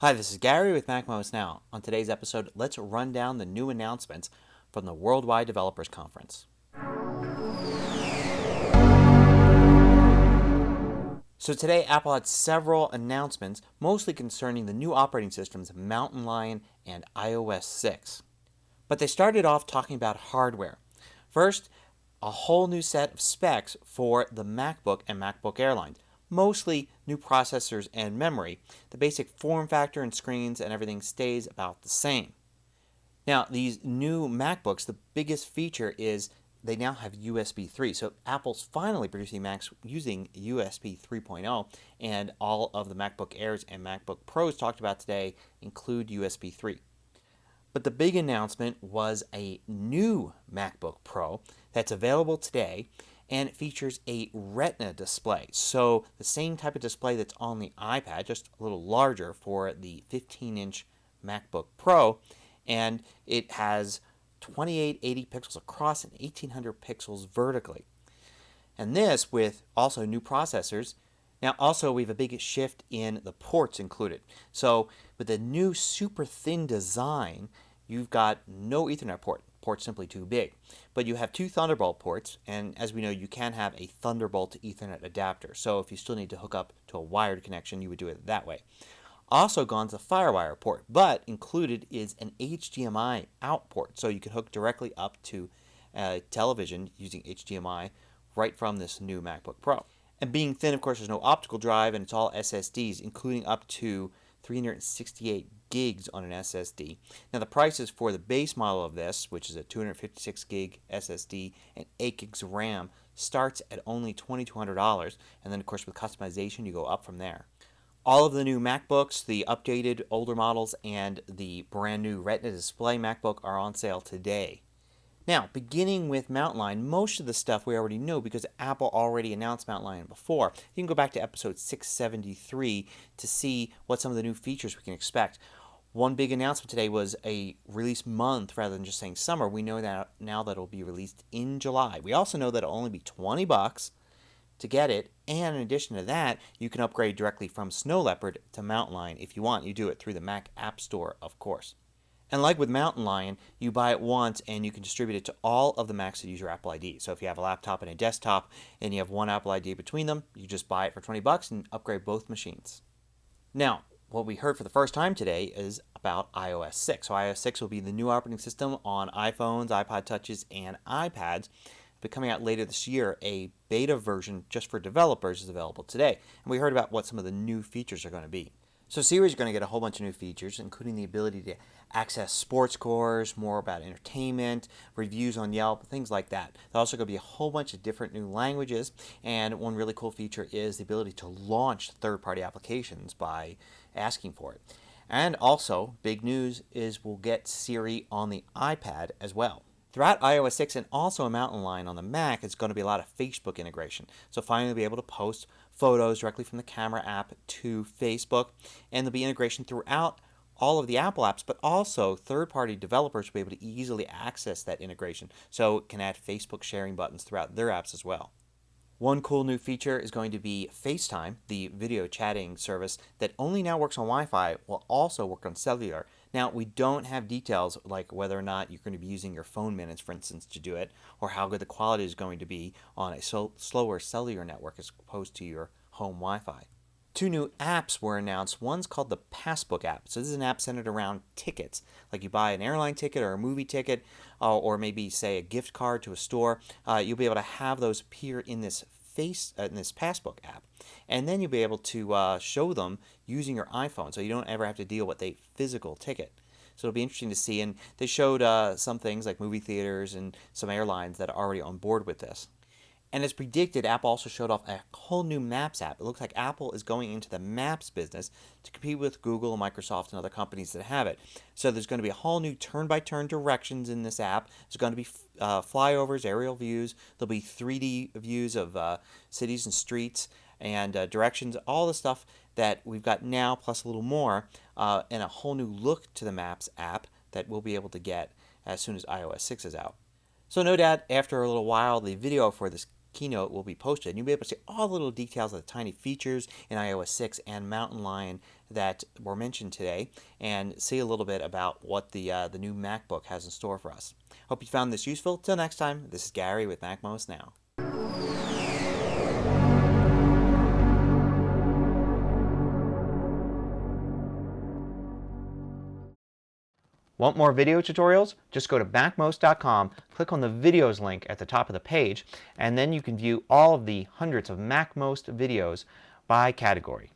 Hi, this is Gary with MacMost Now. On today's episode, let's run down the new announcements from the Worldwide Developers Conference. So today, Apple had several announcements, mostly concerning the new operating systems Mountain Lion and iOS 6. But they started off talking about hardware. First, a whole new set of specs for the MacBook and MacBook Air lines. Mostly new processors and memory. The basic form factor and screens and everything stays about the same. Now, these new MacBooks, the biggest feature is they now have USB 3. So Apple's finally producing Macs using USB 3.0, and all of the MacBook Airs and MacBook Pros talked about today include USB 3. But the big announcement was a new MacBook Pro that's available today, and it features a Retina display. So the same type of display that's on the iPad, just a little larger for the 15-inch MacBook Pro, and it has 2880 pixels across and 1800 pixels vertically. And this with also new processors. Now also we have a big shift in the ports included. So with the new super thin design, you've got no Ethernet port. Port's simply too big. But you have two Thunderbolt ports, and as we know, you can have a Thunderbolt to Ethernet adapter. So if you still need to hook up to a wired connection, you would do it that way. Also gone to the FireWire port, but included is an HDMI out port, so you can hook directly up to television using HDMI right from this new MacBook Pro. And being thin, of course, there's no optical drive, and it's all SSDs, including up to 368 gigs on an SSD. Now the prices for the base model of this, which is a 256 gig SSD and 8 gigs of RAM, starts at only $2,200, and then of course with customization you go up from there. All of the new MacBooks, the updated older models, and the brand new Retina display MacBook are on sale today. Now, beginning with Mountain Lion, most of the stuff we already know because Apple already announced Mountain Lion before. You can go back to episode 673 to see what some of the new features we can expect. One big announcement today was a release month rather than just saying summer. We know that now that it'll be released in July. We also know that it'll only be $20 to get it, and in addition to that, you can upgrade directly from Snow Leopard to Mountain Lion if you want. You do it through the Mac App Store, of course. And like with Mountain Lion, you buy it once and you can distribute it to all of the Macs that use your Apple ID. So if you have a laptop and a desktop and you have one Apple ID between them, you just buy it for $20 and upgrade both machines. Now, what we heard for the first time today is about iOS 6. So iOS 6 will be the new operating system on iPhones, iPod Touches, and iPads. But coming out later this year, a beta version just for developers is available today. And we heard about what some of the new features are going to be. So Siri is going to get a whole bunch of new features, including the ability to access sports scores, more about entertainment, reviews on Yelp, things like that. There's also going to be a whole bunch of different new languages, and one really cool feature is the ability to launch third-party applications by asking for it. And also, big news is we'll get Siri on the iPad as well. Throughout iOS 6 and also a Mountain Lion on the Mac, it's going to be a lot of Facebook integration. So finally be able to post photos directly from the camera app to Facebook, and there'll be integration throughout all of the Apple apps, but also third-party developers will be able to easily access that integration, so it can add Facebook sharing buttons throughout their apps as well. One cool new feature is going to be FaceTime, the video chatting service that only now works on Wi-Fi, will also work on cellular. Now, we don't have details like whether or not you're going to be using your phone minutes, for instance, to do it, or how good the quality is going to be on a slower cellular network as opposed to your home Wi-Fi. Two new apps were announced. One's called the Passbook app. So this is an app centered around tickets. Like you buy an airline ticket or a movie ticket, or maybe say a gift card to a store. You'll be able to have those appear in this Passbook app, and then you'll be able to show them using your iPhone, so you don't ever have to deal with a physical ticket. So it'll be interesting to see. And they showed some things like movie theaters and some airlines that are already on board with this. And as predicted, Apple also showed off a whole new Maps app. It looks like Apple is going into the Maps business to compete with Google, Microsoft, and other companies that have it. So there's going to be a whole new turn-by-turn directions in this app. There's going to be flyovers, aerial views. There'll be 3D views of cities and streets and directions, all the stuff that we've got now, plus a little more, and a whole new look to the Maps app that we'll be able to get as soon as iOS 6 is out. So no doubt, after a little while, the video for this keynote will be posted, and you'll be able to see all the little details of the tiny features in iOS 6 and Mountain Lion that were mentioned today and see a little bit about what the new MacBook has in store for us. Hope you found this useful. Till next time, this is Gary with MacMost Now. Want more video tutorials? Just go to MacMost.com, click on the videos link at the top of the page, and then you can view all of the hundreds of MacMost videos by category.